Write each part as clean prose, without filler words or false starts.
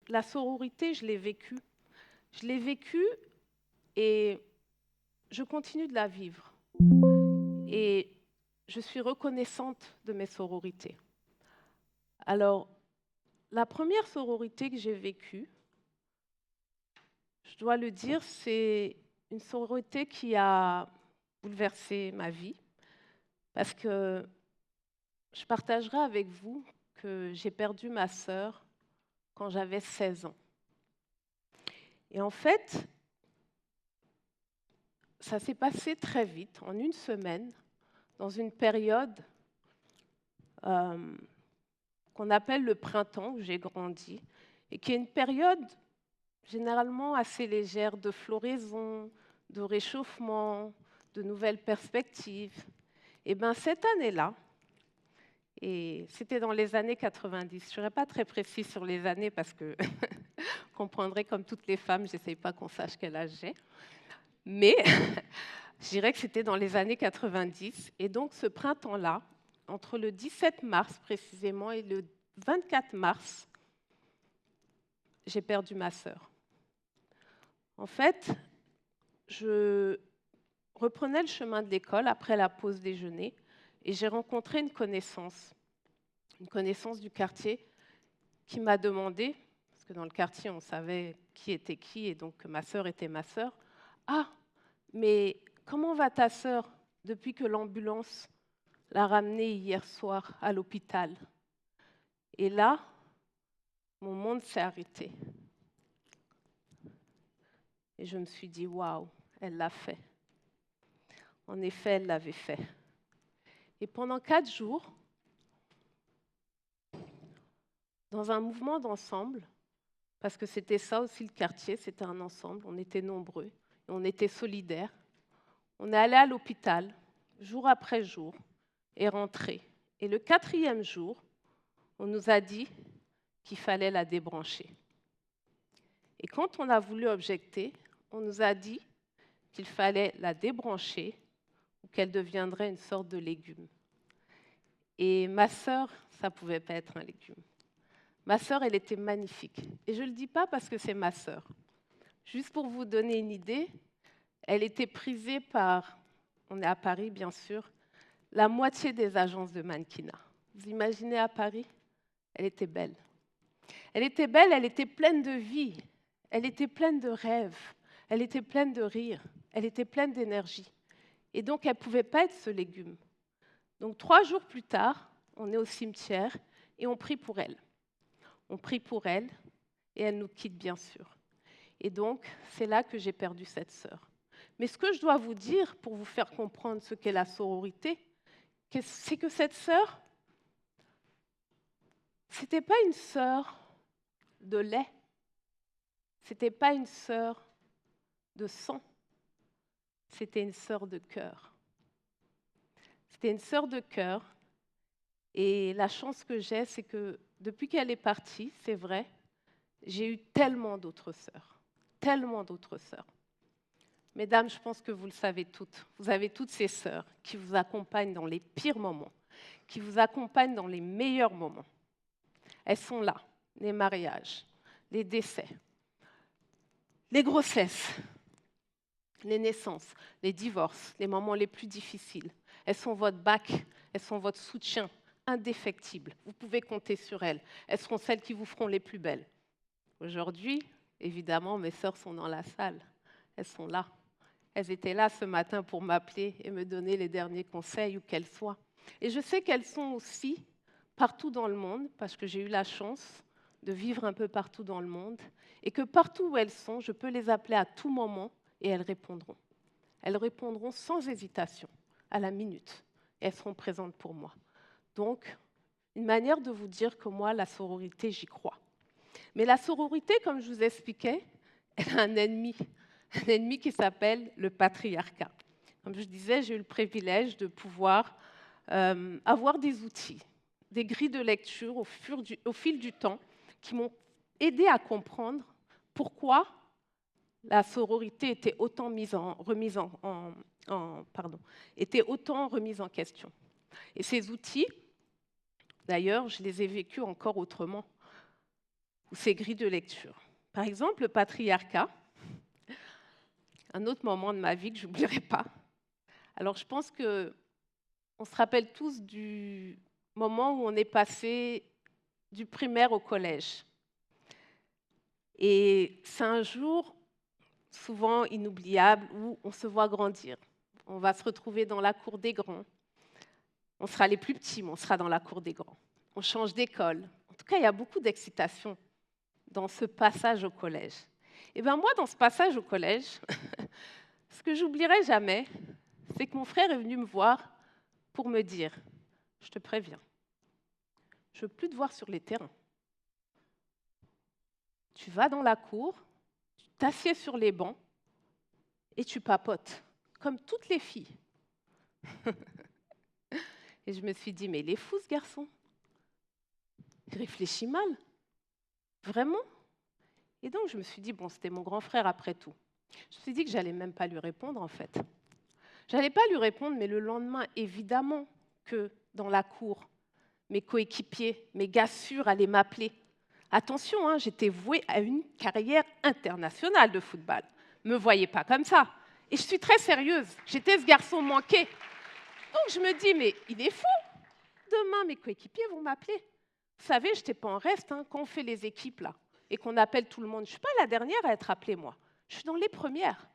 la sororité, je l'ai vécue. Je l'ai vécue et je continue de la vivre. Et je suis reconnaissante de mes sororités. Alors, la première sororité que j'ai vécue, je dois le dire, c'est une sororité qui a bouleversé ma vie, parce que je partagerai avec vous que j'ai perdu ma sœur quand j'avais 16 ans. Et en fait, ça s'est passé très vite, en une semaine, dans une période euh, qu'on appelle le printemps, où j'ai grandi, et qui est une période généralement assez légère de floraison, de réchauffement, de nouvelles perspectives. Et bien cette année-là, et c'était dans les années 90, je ne serai pas très précise sur les années parce que vous comprendrez, comme toutes les femmes, je n'essaye pas qu'on sache quel âge j'ai, mais je dirais que c'était dans les années 90. Et donc ce printemps-là, entre le 17 mars précisément et le 24 mars, j'ai perdu ma sœur. En fait, je reprenais le chemin de l'école après la pause déjeuner et j'ai rencontré une connaissance du quartier qui m'a demandé, parce que dans le quartier on savait qui était qui et donc ma sœur était ma sœur, « Ah, mais comment va ta sœur depuis que l'ambulance l'a ramenée hier soir à l'hôpital ?» Et là, mon monde s'est arrêté. Et je me suis dit, waouh, elle l'a fait. En effet, elle l'avait fait. Et pendant 4 jours, dans un mouvement d'ensemble, parce que c'était ça aussi le quartier, c'était un ensemble, on était nombreux, et on était solidaires, on est allé à l'hôpital, jour après jour, et rentré. Et le 4e jour, on nous a dit qu'il fallait la débrancher. Et quand on a voulu objecter, on nous a dit qu'il fallait la débrancher ou qu'elle deviendrait une sorte de légume. Et ma sœur, ça ne pouvait pas être un légume. Ma sœur, elle était magnifique. Et je ne le dis pas parce que c'est ma sœur. Juste pour vous donner une idée, elle était prisée par, on est à Paris bien sûr, la moitié des agences de mannequinat. Vous imaginez à Paris? Elle était belle. Elle était belle, elle était pleine de vie, elle était pleine de rêves, elle était pleine de rire, elle était pleine d'énergie. Et donc, elle ne pouvait pas être ce légume. Donc, 3 jours plus tard, on est au cimetière et on prie pour elle. On prie pour elle et elle nous quitte, bien sûr. Et donc, c'est là que j'ai perdu cette sœur. Mais ce que je dois vous dire pour vous faire comprendre ce qu'est la sororité, c'est que cette sœur, ce n'était pas une sœur de lait, ce n'était pas une sœur de sang, c'était une sœur de cœur. C'était une sœur de cœur. Et la chance que j'ai, c'est que depuis qu'elle est partie, c'est vrai, j'ai eu tellement d'autres sœurs. Tellement d'autres sœurs. Mesdames, je pense que vous le savez toutes. Vous avez toutes ces sœurs qui vous accompagnent dans les pires moments, qui vous accompagnent dans les meilleurs moments. Elles sont là, les mariages, les décès, les grossesses, les naissances, les divorces, les moments les plus difficiles. Elles sont votre bac, elles sont votre soutien indéfectible. Vous pouvez compter sur elles. Elles seront celles qui vous feront les plus belles. Aujourd'hui, évidemment, mes sœurs sont dans la salle. Elles sont là. Elles étaient là ce matin pour m'appeler et me donner les derniers conseils, où qu'elles soient. Et je sais qu'elles sont aussi partout dans le monde, parce que j'ai eu la chance de vivre un peu partout dans le monde, et que partout où elles sont, je peux les appeler à tout moment et elles répondront. Elles répondront sans hésitation, à la minute, et elles seront présentes pour moi. Donc, une manière de vous dire que moi, la sororité, j'y crois. Mais la sororité, comme je vous expliquais, elle a un ennemi qui s'appelle le patriarcat. Comme je disais, j'ai eu le privilège de pouvoir avoir des outils, des grilles de lecture au fil du temps qui m'ont aidé à comprendre pourquoi la sororité était autant remise en question. Et ces outils, d'ailleurs, je les ai vécus encore autrement. ou ces grilles de lecture. Par exemple, le patriarcat, un autre moment de ma vie que je n'oublierai pas. Alors je pense qu'on se rappelle tous du moment où on est passé du primaire au collège. Et c'est un jour souvent inoubliable où on se voit grandir. On va se retrouver dans la cour des grands. On sera les plus petits, mais on sera dans la cour des grands. On change d'école. En tout cas, il y a beaucoup d'excitation dans ce passage au collège. Et bien moi, dans ce passage au collège, ce que j'oublierai jamais, c'est que mon frère est venu me voir pour me dire « Je te préviens, je ne veux plus te voir sur les terrains. Tu vas dans la cour, tu t'assieds sur les bancs et tu papotes, comme toutes les filles. » Et je me suis dit « Mais il est fou ce garçon. Il réfléchit mal. Vraiment ?» Et donc je me suis dit « Bon, c'était mon grand frère après tout. » Je me suis dit que je n'allais même pas lui répondre en fait. Je n'allais pas lui répondre, mais le lendemain, évidemment que dans la cour, mes coéquipiers, mes gars sûrs allaient m'appeler. Attention, hein, j'étais vouée à une carrière internationale de football. Ne me voyez pas comme ça. Et je suis très sérieuse. J'étais ce garçon manqué. Donc je me dis, mais il est fou. Demain, mes coéquipiers vont m'appeler. Vous savez, je n'étais pas en reste hein, quand on fait les équipes là et qu'on appelle tout le monde. Je ne suis pas la dernière à être appelée, moi. Je suis dans les premières.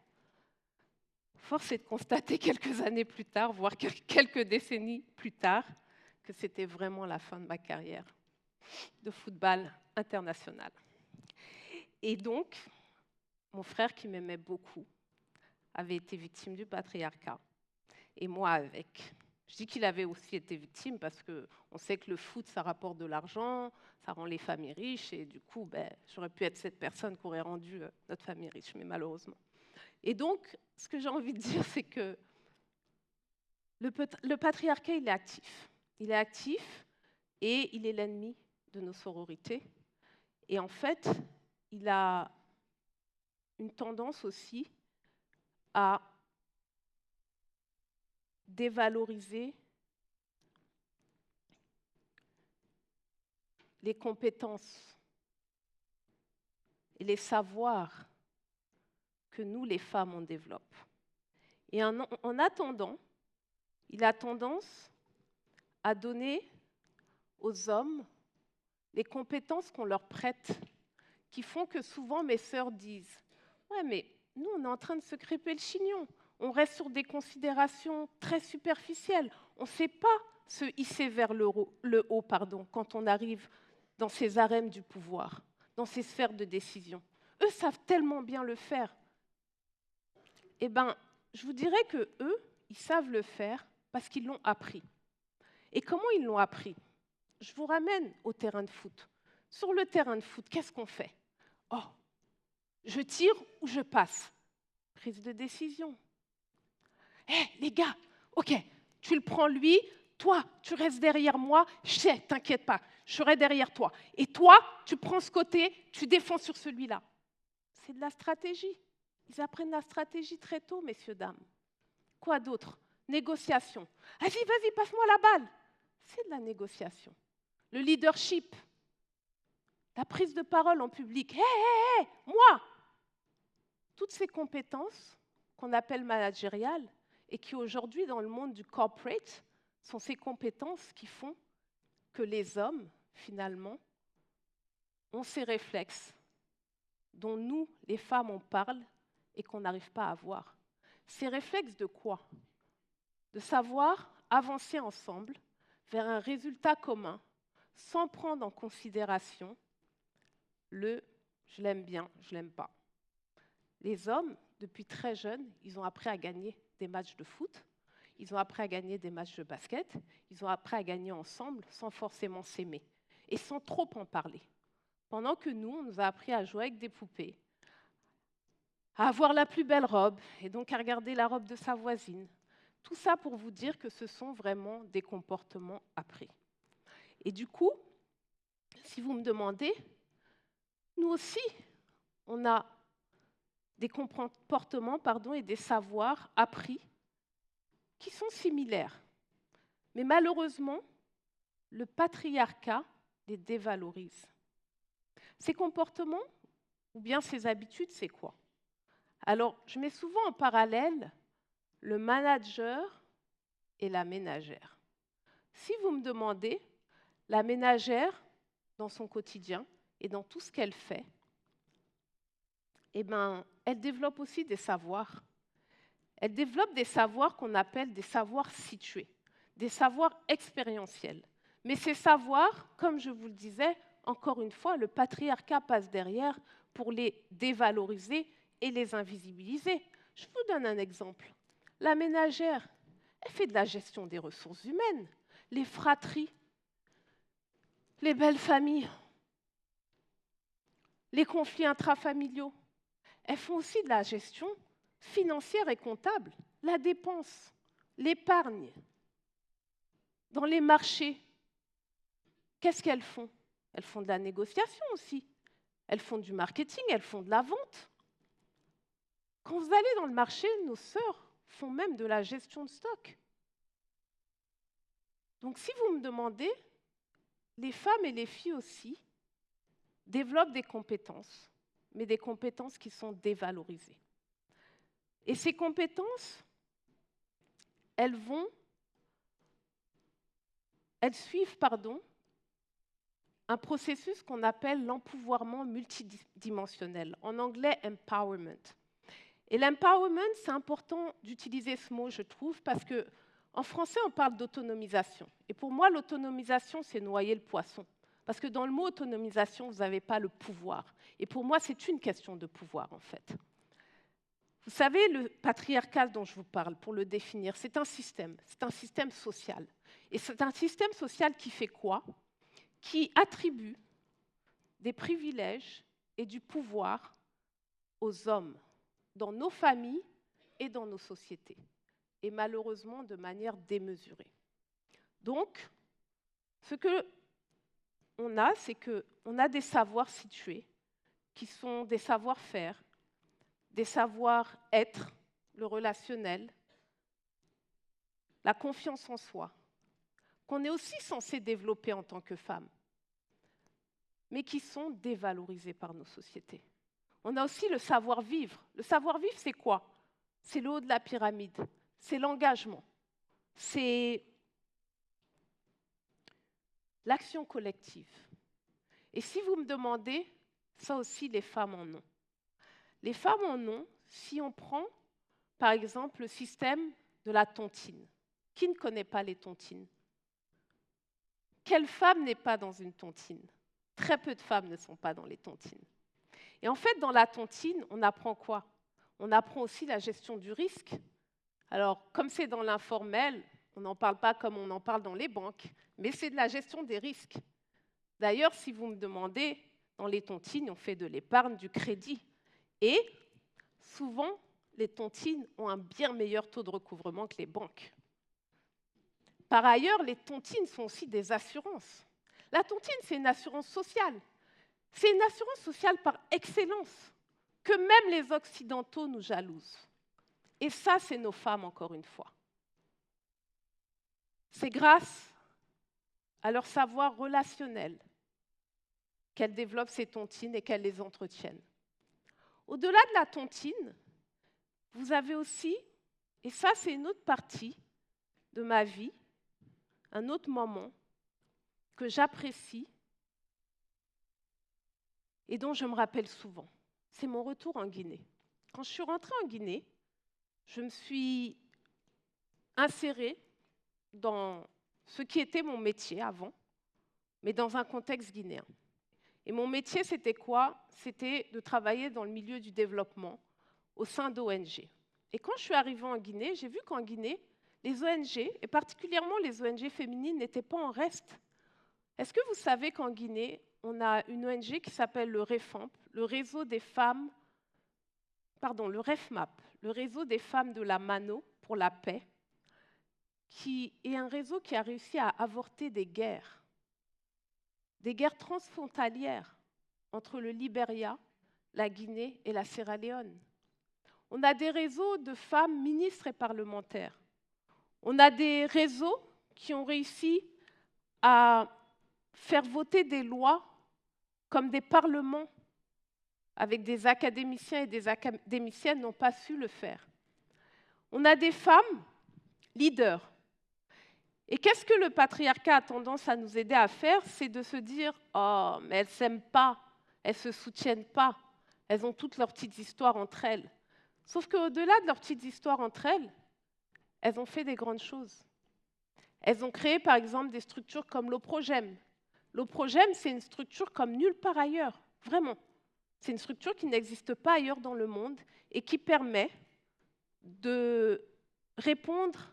Force est de constater quelques années plus tard, voire quelques décennies plus tard, que c'était vraiment la fin de ma carrière de football international. Et donc, mon frère, qui m'aimait beaucoup, avait été victime du patriarcat, et moi avec. Je dis qu'il avait aussi été victime parce qu'on sait que le foot, ça rapporte de l'argent, ça rend les familles riches, et du coup, j'aurais pu être cette personne qui aurait rendu notre famille riche, mais malheureusement. Et donc, ce que j'ai envie de dire, c'est que le patriarcat, il est actif. Il est actif et il est l'ennemi de nos sororités. Et en fait, il a une tendance aussi à dévaloriser les compétences et les savoirs que nous, les femmes, on développe. Et en attendant, il a tendance à donner aux hommes les compétences qu'on leur prête, qui font que souvent mes sœurs disent « Ouais, mais nous, on est en train de se crêper le chignon. On reste sur des considérations très superficielles. On ne sait pas se hisser vers le haut quand on arrive dans ces arènes du pouvoir, dans ces sphères de décision. Eux savent tellement bien le faire. » Eh bien, je vous dirais qu'eux, ils savent le faire parce qu'ils l'ont appris. Et comment ils l'ont appris ? Je vous ramène au terrain de foot. Sur le terrain de foot, qu'est-ce qu'on fait ? Oh, je tire ou je passe ? Prise de décision. Hé, les gars, ok, tu le prends lui, toi, tu restes derrière moi, je sais, t'inquiète pas, je serai derrière toi. Et toi, tu prends ce côté, tu défends sur celui-là. C'est de la stratégie. Ils apprennent la stratégie très tôt, messieurs, dames. Quoi d'autre ? Négociation. Vas-y, passe-moi la balle. C'est de la négociation. Le leadership. La prise de parole en public. Hé, moi ! Toutes ces compétences qu'on appelle managériales et qui aujourd'hui, dans le monde du corporate, sont ces compétences qui font que les hommes, finalement, ont ces réflexes dont nous, les femmes, on parle et qu'on n'arrive pas à avoir. Ces réflexes de quoi ? De savoir avancer ensemble vers un résultat commun sans prendre en considération le « je l'aime bien, je l'aime pas ». Les hommes, depuis très jeunes, ils ont appris à gagner des matchs de foot, ils ont appris à gagner des matchs de basket, ils ont appris à gagner ensemble sans forcément s'aimer et sans trop en parler. Pendant que nous, on nous a appris à jouer avec des poupées, à avoir la plus belle robe et donc à regarder la robe de sa voisine. Tout ça pour vous dire que ce sont vraiment des comportements appris. Et du coup, si vous me demandez, nous aussi, on a des comportements et des savoirs appris qui sont similaires. Mais malheureusement, le patriarcat les dévalorise. Ces comportements ou bien ces habitudes, c'est quoi? Alors, je mets souvent en parallèle le manager et la ménagère. Si vous me demandez, la ménagère, dans son quotidien et dans tout ce qu'elle fait, eh ben, elle développe aussi des savoirs. Elle développe des savoirs qu'on appelle des savoirs situés, des savoirs expérientiels. Mais ces savoirs, comme je vous le disais, encore une fois, le patriarcat passe derrière pour les dévaloriser et les invisibiliser. Je vous donne un exemple. La ménagère, elle fait de la gestion des ressources humaines, les fratries, les belles familles, les conflits intrafamiliaux. Elles font aussi de la gestion financière et comptable, la dépense, l'épargne. Dans les marchés, qu'est-ce qu'elles font? Elles font de la négociation aussi. Elles font du marketing, elles font de la vente. Quand vous allez dans le marché, nos sœurs font même de la gestion de stock. Donc si vous me demandez, les femmes et les filles aussi développent des compétences, mais des compétences qui sont dévalorisées. Et ces compétences, elles suivent un processus qu'on appelle l'empouvoirment multidimensionnel, en anglais empowerment. Et l'empowerment, c'est important d'utiliser ce mot, je trouve, parce qu'en français, on parle d'autonomisation. Et pour moi, l'autonomisation, c'est noyer le poisson. Parce que dans le mot autonomisation, vous n'avez pas le pouvoir. Et pour moi, c'est une question de pouvoir, en fait. Vous savez, le patriarcat dont je vous parle, pour le définir, c'est un système social. Et c'est un système social qui fait quoi? Qui attribue des privilèges et du pouvoir aux hommes, dans nos familles et dans nos sociétés, et malheureusement de manière démesurée. Donc, ce qu'on a, c'est qu'on a des savoirs situés, qui sont des savoir-faire, des savoir-être, le relationnel, la confiance en soi, qu'on est aussi censé développer en tant que femme, mais qui sont dévalorisés par nos sociétés. On a aussi le savoir-vivre. Le savoir-vivre, c'est quoi? C'est le haut de la pyramide, c'est l'engagement, c'est l'action collective. Et si vous me demandez, ça aussi, les femmes en ont. Les femmes en ont, si on prend, par exemple, le système de la tontine. Qui ne connaît pas les tontines? Quelle femme n'est pas dans une tontine? Très peu de femmes ne sont pas dans les tontines. Et en fait, dans la tontine, on apprend quoi? On apprend aussi la gestion du risque. Alors, comme c'est dans l'informel, on n'en parle pas comme on en parle dans les banques, mais c'est de la gestion des risques. D'ailleurs, si vous me demandez, dans les tontines, on fait de l'épargne, du crédit. Et souvent, les tontines ont un bien meilleur taux de recouvrement que les banques. Par ailleurs, les tontines sont aussi des assurances. La tontine, c'est une assurance sociale. C'est une assurance sociale par excellence, que même les Occidentaux nous jalousent. Et ça, c'est nos femmes, encore une fois. C'est grâce à leur savoir relationnel qu'elles développent ces tontines et qu'elles les entretiennent. Au-delà de la tontine, vous avez aussi, et ça c'est une autre partie de ma vie, un autre moment que j'apprécie et dont je me rappelle souvent. C'est mon retour en Guinée. Quand je suis rentrée en Guinée, je me suis insérée dans ce qui était mon métier avant, mais dans un contexte guinéen. Et mon métier, c'était quoi? C'était de travailler dans le milieu du développement au sein d'ONG. Et quand je suis arrivée en Guinée, j'ai vu qu'en Guinée, les ONG, et particulièrement les ONG féminines, n'étaient pas en reste. Est-ce que vous savez qu'en Guinée, on a une ONG qui s'appelle le REFAMP, le réseau des femmes, le REFMAP, le réseau des femmes de la Mano pour la paix, qui est un réseau qui a réussi à avorter des guerres transfrontalières entre le Libéria, la Guinée et la Sierra Leone. On a des réseaux de femmes ministres et parlementaires. On a des réseaux qui ont réussi à faire voter des lois comme des parlements avec des académiciens et des académiciennes n'ont pas su le faire. On a des femmes leaders. Et qu'est-ce que le patriarcat a tendance à nous aider à faire? C'est de se dire « Oh, mais elles ne s'aiment pas, elles ne se soutiennent pas, elles ont toutes leurs petites histoires entre elles. » Sauf qu'au-delà de leurs petites histoires entre elles, elles ont fait des grandes choses. Elles ont créé, par exemple, des structures comme l'Oprogem. L'Oprogem, c'est une structure comme nulle part ailleurs, vraiment. C'est une structure qui n'existe pas ailleurs dans le monde et qui permet de répondre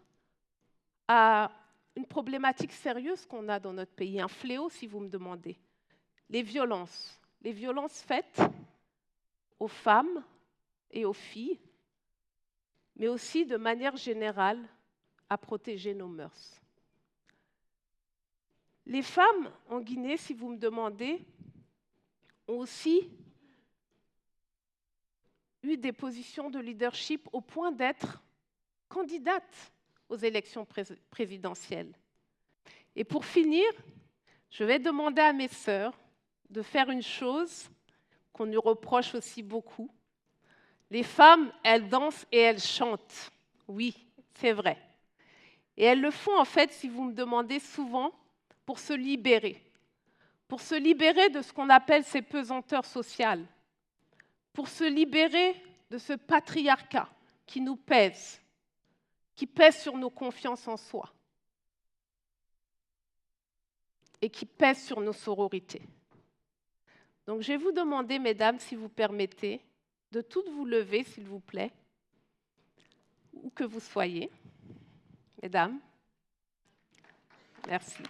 à une problématique sérieuse qu'on a dans notre pays, un fléau, si vous me demandez. Les violences faites aux femmes et aux filles, mais aussi de manière générale à protéger nos mœurs. Les femmes en Guinée, si vous me demandez, ont aussi eu des positions de leadership au point d'être candidates aux élections présidentielles. Et pour finir, je vais demander à mes sœurs de faire une chose qu'on nous reproche aussi beaucoup. Les femmes, elles dansent et elles chantent. Oui, c'est vrai. Et elles le font en fait, si vous me demandez, souvent pour se libérer. Pour se libérer de ce qu'on appelle ces pesanteurs sociales. Pour se libérer de ce patriarcat qui nous pèse, qui pèse sur nos confiances en soi et qui pèse sur nos sororités. Donc je vais vous demander, mesdames, si vous permettez, de toutes vous lever, s'il vous plaît, où que vous soyez. Mesdames, merci.